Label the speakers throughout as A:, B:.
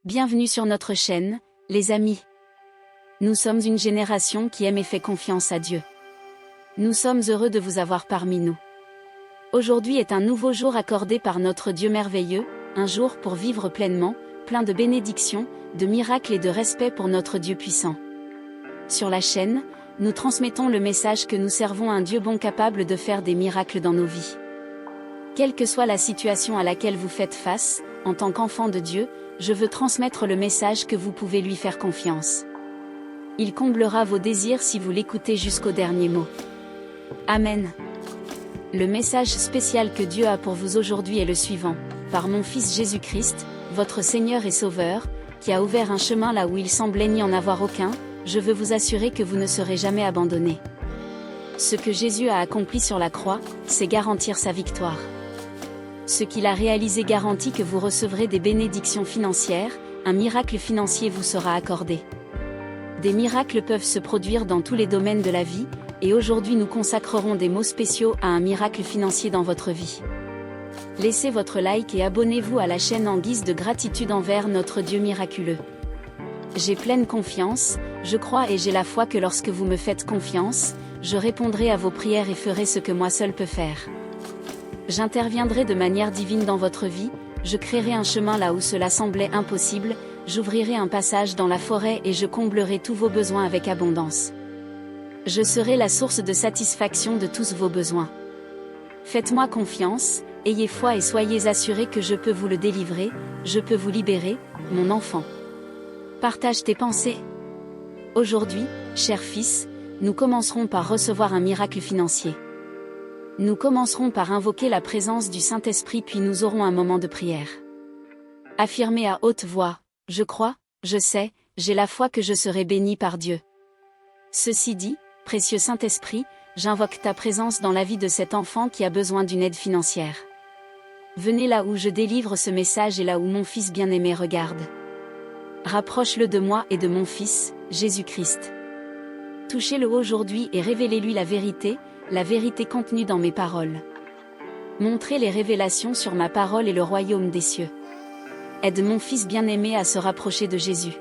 A: Bienvenue sur notre chaîne, les amis. Nous sommes une génération qui aime et fait confiance à Dieu. Nous sommes heureux de vous avoir parmi nous. Aujourd'hui est un nouveau jour accordé par notre Dieu merveilleux, un jour pour vivre pleinement, plein de bénédictions, de miracles et de respect pour notre Dieu puissant. Sur la chaîne, nous transmettons le message que nous servons un Dieu bon capable de faire des miracles dans nos vies. Quelle que soit la situation à laquelle vous faites face, en tant qu'enfant de Dieu, je veux transmettre le message que vous pouvez lui faire confiance. Il comblera vos désirs si vous l'écoutez jusqu'au dernier mot. Amen. Le message spécial que Dieu a pour vous aujourd'hui est le suivant. Par mon Fils Jésus-Christ, votre Seigneur et Sauveur, qui a ouvert un chemin là où il semblait n'y en avoir aucun, je veux vous assurer que vous ne serez jamais abandonnés. Ce que Jésus a accompli sur la croix, c'est garantir sa victoire. Ce qu'il a réalisé garantit que vous recevrez des bénédictions financières, un miracle financier vous sera accordé. Des miracles peuvent se produire dans tous les domaines de la vie, et aujourd'hui nous consacrerons des mots spéciaux à un miracle financier dans votre vie. Laissez votre like et abonnez-vous à la chaîne en guise de gratitude envers notre Dieu miraculeux. J'ai pleine confiance, je crois et j'ai la foi que lorsque vous me faites confiance, je répondrai à vos prières et ferai ce que moi seul peux faire. J'interviendrai de manière divine dans votre vie, je créerai un chemin là où cela semblait impossible, j'ouvrirai un passage dans la forêt et je comblerai tous vos besoins avec abondance. Je serai la source de satisfaction de tous vos besoins. Faites-moi confiance, ayez foi et soyez assurés que je peux vous le délivrer, je peux vous libérer, mon enfant. Partage tes pensées. Aujourd'hui, cher fils, nous commencerons par recevoir un miracle financier. Nous commencerons par invoquer la présence du Saint-Esprit puis nous aurons un moment de prière. Affirmez à haute voix, je crois, je sais, j'ai la foi que je serai béni par Dieu. Ceci dit, précieux Saint-Esprit, j'invoque ta présence dans la vie de cet enfant qui a besoin d'une aide financière. Venez là où je délivre ce message et là où mon fils bien-aimé regarde. Rapproche-le de moi et de mon fils, Jésus-Christ. Touchez-le aujourd'hui et révélez-lui la vérité contenue dans mes paroles. Montrez les révélations sur ma parole et le royaume des cieux. Aide mon fils bien-aimé à se rapprocher de Jésus.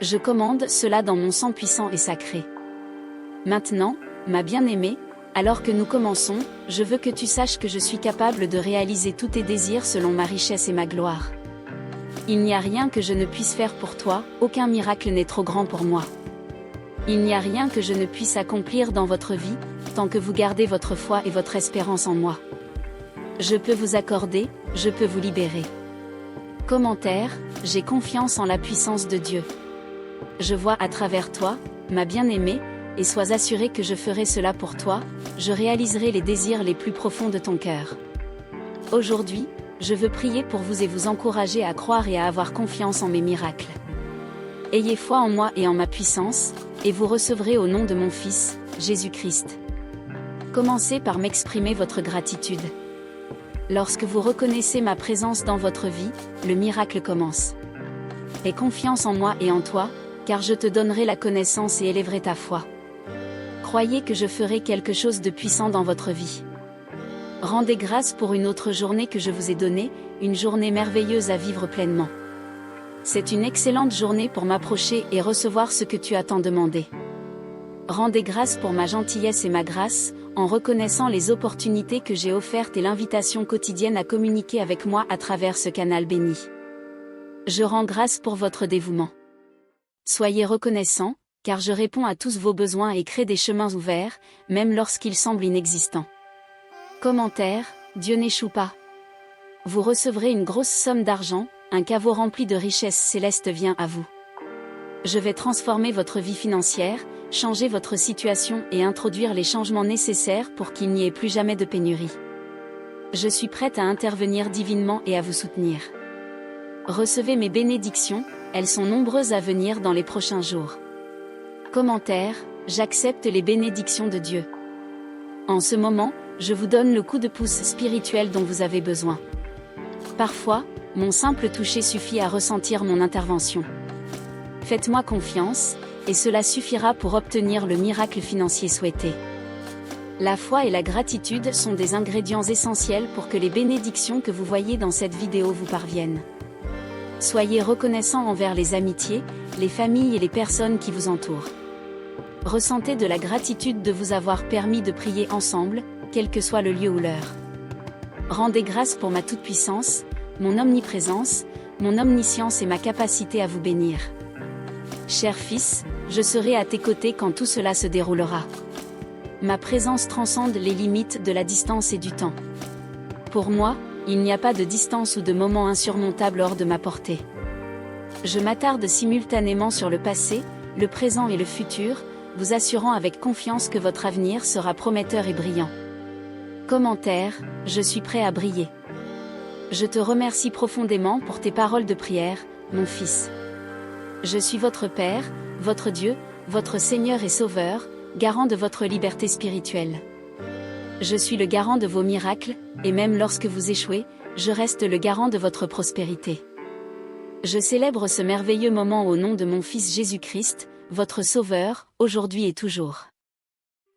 A: Je commande cela dans mon sang puissant et sacré. Maintenant, ma bien-aimée, alors que nous commençons, je veux que tu saches que je suis capable de réaliser tous tes désirs selon ma richesse et ma gloire. Il n'y a rien que je ne puisse faire pour toi, aucun miracle n'est trop grand pour moi. Il n'y a rien que je ne puisse accomplir dans votre vie, tant que vous gardez votre foi et votre espérance en moi. Je peux vous accorder, je peux vous libérer. Commentaire, j'ai confiance en la puissance de Dieu. Je vois à travers toi, ma bien-aimée, et sois assurée que je ferai cela pour toi, je réaliserai les désirs les plus profonds de ton cœur. Aujourd'hui, je veux prier pour vous et vous encourager à croire et à avoir confiance en mes miracles. Ayez foi en moi et en ma puissance, et vous recevrez au nom de mon Fils, Jésus-Christ. Commencez par m'exprimer votre gratitude. Lorsque vous reconnaissez ma présence dans votre vie, le miracle commence. Aie confiance en moi et en toi, car je te donnerai la connaissance et élèverai ta foi. Croyez que je ferai quelque chose de puissant dans votre vie. Rendez grâce pour une autre journée que je vous ai donnée, une journée merveilleuse à vivre pleinement. C'est une excellente journée pour m'approcher et recevoir ce que tu as tant demandé. Rendez grâce pour ma gentillesse et ma grâce, en reconnaissant les opportunités que j'ai offertes et l'invitation quotidienne à communiquer avec moi à travers ce canal béni. Je rends grâce pour votre dévouement. Soyez reconnaissants, car je réponds à tous vos besoins et crée des chemins ouverts, même lorsqu'ils semblent inexistants. Commentaire, Dieu n'échoue pas. Vous recevrez une grosse somme d'argent, un caveau rempli de richesses célestes vient à vous. Je vais transformer votre vie financière, changer votre situation et introduire les changements nécessaires pour qu'il n'y ait plus jamais de pénurie. Je suis prête à intervenir divinement et à vous soutenir. Recevez mes bénédictions, elles sont nombreuses à venir dans les prochains jours. Commentaire, j'accepte les bénédictions de Dieu. En ce moment, je vous donne le coup de pouce spirituel dont vous avez besoin. Parfois, mon simple toucher suffit à ressentir mon intervention. Faites-moi confiance, et cela suffira pour obtenir le miracle financier souhaité. La foi et la gratitude sont des ingrédients essentiels pour que les bénédictions que vous voyez dans cette vidéo vous parviennent. Soyez reconnaissants envers les amitiés, les familles et les personnes qui vous entourent. Ressentez de la gratitude de vous avoir permis de prier ensemble, quel que soit le lieu ou l'heure. Rendez grâce pour ma toute-puissance, mon omniprésence, mon omniscience et ma capacité à vous bénir. Cher fils, je serai à tes côtés quand tout cela se déroulera. Ma présence transcende les limites de la distance et du temps. Pour moi, il n'y a pas de distance ou de moment insurmontable hors de ma portée. Je m'attarde simultanément sur le passé, le présent et le futur, vous assurant avec confiance que votre avenir sera prometteur et brillant. Commentaire, je suis prêt à briller. Je te remercie profondément pour tes paroles de prière, mon fils. Je suis votre Père, votre Dieu, votre Seigneur et Sauveur, garant de votre liberté spirituelle. Je suis le garant de vos miracles, et même lorsque vous échouez, je reste le garant de votre prospérité. Je célèbre ce merveilleux moment au nom de mon Fils Jésus-Christ, votre Sauveur, aujourd'hui et toujours.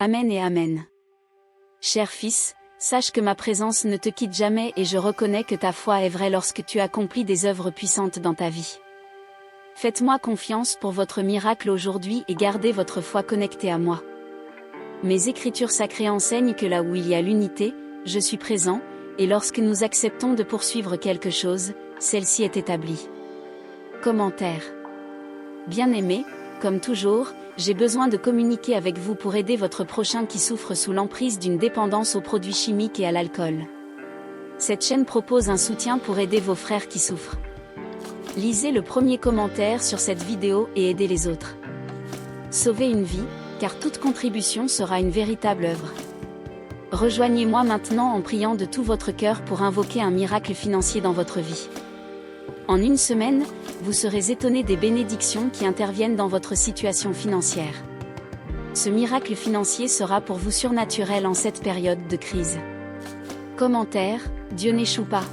A: Amen et Amen. Cher fils, sache que ma présence ne te quitte jamais et je reconnais que ta foi est vraie lorsque tu accomplis des œuvres puissantes dans ta vie. Faites-moi confiance pour votre miracle aujourd'hui et gardez votre foi connectée à moi. Mes écritures sacrées enseignent que là où il y a l'unité, je suis présent, et lorsque nous acceptons de poursuivre quelque chose, celle-ci est établie. Commentaire. Bien-aimé, comme toujours, j'ai besoin de communiquer avec vous pour aider votre prochain qui souffre sous l'emprise d'une dépendance aux produits chimiques et à l'alcool. Cette chaîne propose un soutien pour aider vos frères qui souffrent. Lisez le premier commentaire sur cette vidéo et aidez les autres. Sauvez une vie, car toute contribution sera une véritable œuvre. Rejoignez-moi maintenant en priant de tout votre cœur pour invoquer un miracle financier dans votre vie. En une semaine, vous serez étonné des bénédictions qui interviennent dans votre situation financière. Ce miracle financier sera pour vous surnaturel en cette période de crise. Commentaire, Dieu n'échoue pas.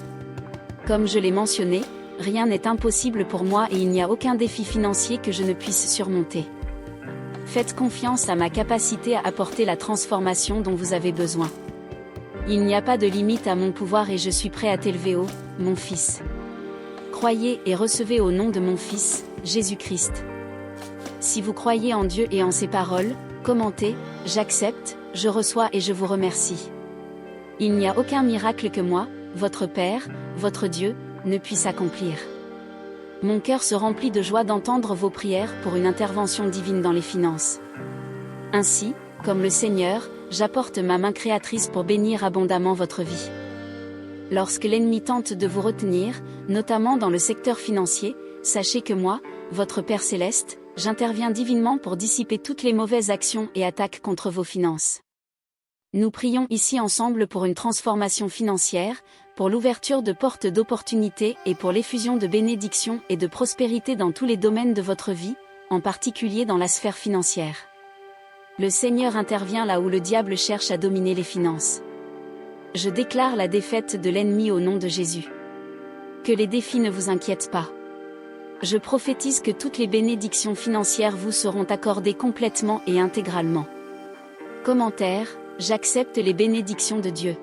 A: Comme je l'ai mentionné, rien n'est impossible pour moi et il n'y a aucun défi financier que je ne puisse surmonter. Faites confiance à ma capacité à apporter la transformation dont vous avez besoin. Il n'y a pas de limite à mon pouvoir et je suis prêt à t'élever haut, mon fils. Croyez et recevez au nom de mon Fils, Jésus-Christ. Si vous croyez en Dieu et en ses paroles, commentez, j'accepte, je reçois et je vous remercie. Il n'y a aucun miracle que moi, votre Père, votre Dieu, ne puisse accomplir. Mon cœur se remplit de joie d'entendre vos prières pour une intervention divine dans les finances. Ainsi, comme le Seigneur, j'apporte ma main créatrice pour bénir abondamment votre vie. Lorsque l'ennemi tente de vous retenir, notamment dans le secteur financier, sachez que moi, votre Père Céleste, j'interviens divinement pour dissiper toutes les mauvaises actions et attaques contre vos finances. Nous prions ici ensemble pour une transformation financière, pour l'ouverture de portes d'opportunités et pour l'effusion de bénédictions et de prospérité dans tous les domaines de votre vie, en particulier dans la sphère financière. Le Seigneur intervient là où le diable cherche à dominer les finances. Je déclare la défaite de l'ennemi au nom de Jésus. Que les défis ne vous inquiètent pas. Je prophétise que toutes les bénédictions financières vous seront accordées complètement et intégralement. Commentaire, j'accepte les bénédictions de Dieu.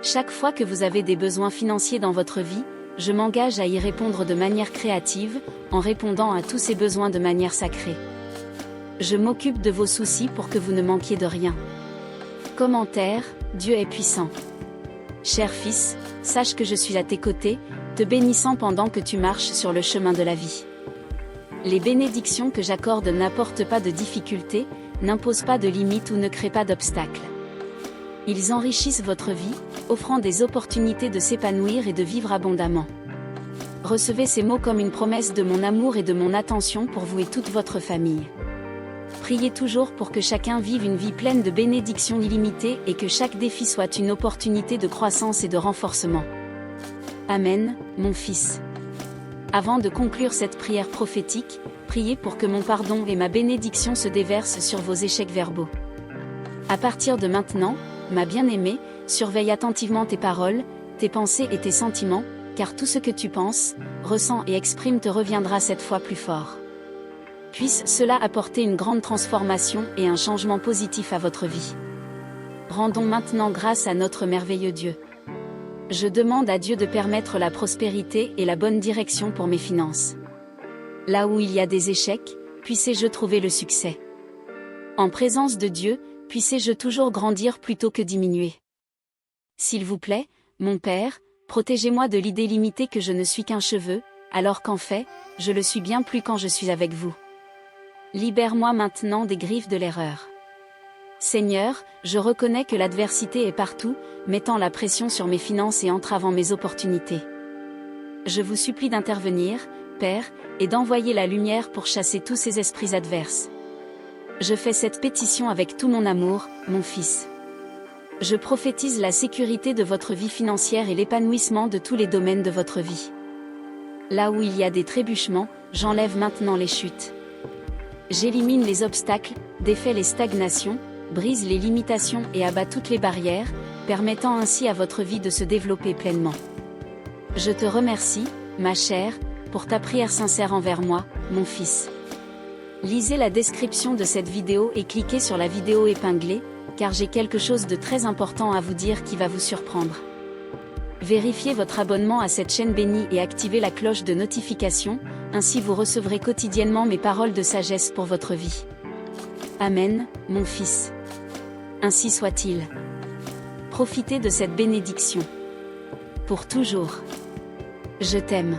A: Chaque fois que vous avez des besoins financiers dans votre vie, je m'engage à y répondre de manière créative, en répondant à tous ces besoins de manière sacrée. Je m'occupe de vos soucis pour que vous ne manquiez de rien. Commentaire, Dieu est puissant. Cher fils, sache que je suis à tes côtés, te bénissant pendant que tu marches sur le chemin de la vie. Les bénédictions que j'accorde n'apportent pas de difficultés, n'imposent pas de limites ou ne créent pas d'obstacles. Ils enrichissent votre vie, offrant des opportunités de s'épanouir et de vivre abondamment. Recevez ces mots comme une promesse de mon amour et de mon attention pour vous et toute votre famille. Priez toujours pour que chacun vive une vie pleine de bénédictions illimitées et que chaque défi soit une opportunité de croissance et de renforcement. Amen, mon fils. Avant de conclure cette prière prophétique, priez pour que mon pardon et ma bénédiction se déversent sur vos échecs verbaux. À partir de maintenant, ma bien-aimée, surveille attentivement tes paroles, tes pensées et tes sentiments, car tout ce que tu penses, ressens et exprimes te reviendra cette fois plus fort. Puisse cela apporter une grande transformation et un changement positif à votre vie. Rendons maintenant grâce à notre merveilleux Dieu. Je demande à Dieu de permettre la prospérité et la bonne direction pour mes finances. Là où il y a des échecs, puissé-je trouver le succès. En présence de Dieu, puissé-je toujours grandir plutôt que diminuer. S'il vous plaît, mon Père, protégez-moi de l'idée limitée que je ne suis qu'un cheveu, alors qu'en fait, je le suis bien plus quand je suis avec vous. Libère-moi maintenant des griffes de l'erreur. Seigneur, je reconnais que l'adversité est partout, mettant la pression sur mes finances et entravant mes opportunités. Je vous supplie d'intervenir, Père, et d'envoyer la lumière pour chasser tous ces esprits adverses. Je fais cette pétition avec tout mon amour, mon Fils. Je prophétise la sécurité de votre vie financière et l'épanouissement de tous les domaines de votre vie. Là où il y a des trébuchements, j'enlève maintenant les chutes. J'élimine les obstacles, défais les stagnations, brise les limitations et abat toutes les barrières, permettant ainsi à votre vie de se développer pleinement. Je te remercie, ma chère, pour ta prière sincère envers moi, mon Fils. Lisez la description de cette vidéo et cliquez sur la vidéo épinglée, car j'ai quelque chose de très important à vous dire qui va vous surprendre. Vérifiez votre abonnement à cette chaîne bénie et activez la cloche de notification, ainsi vous recevrez quotidiennement mes paroles de sagesse pour votre vie. Amen, mon Fils. Ainsi soit-il. Profitez de cette bénédiction. Pour toujours. Je t'aime.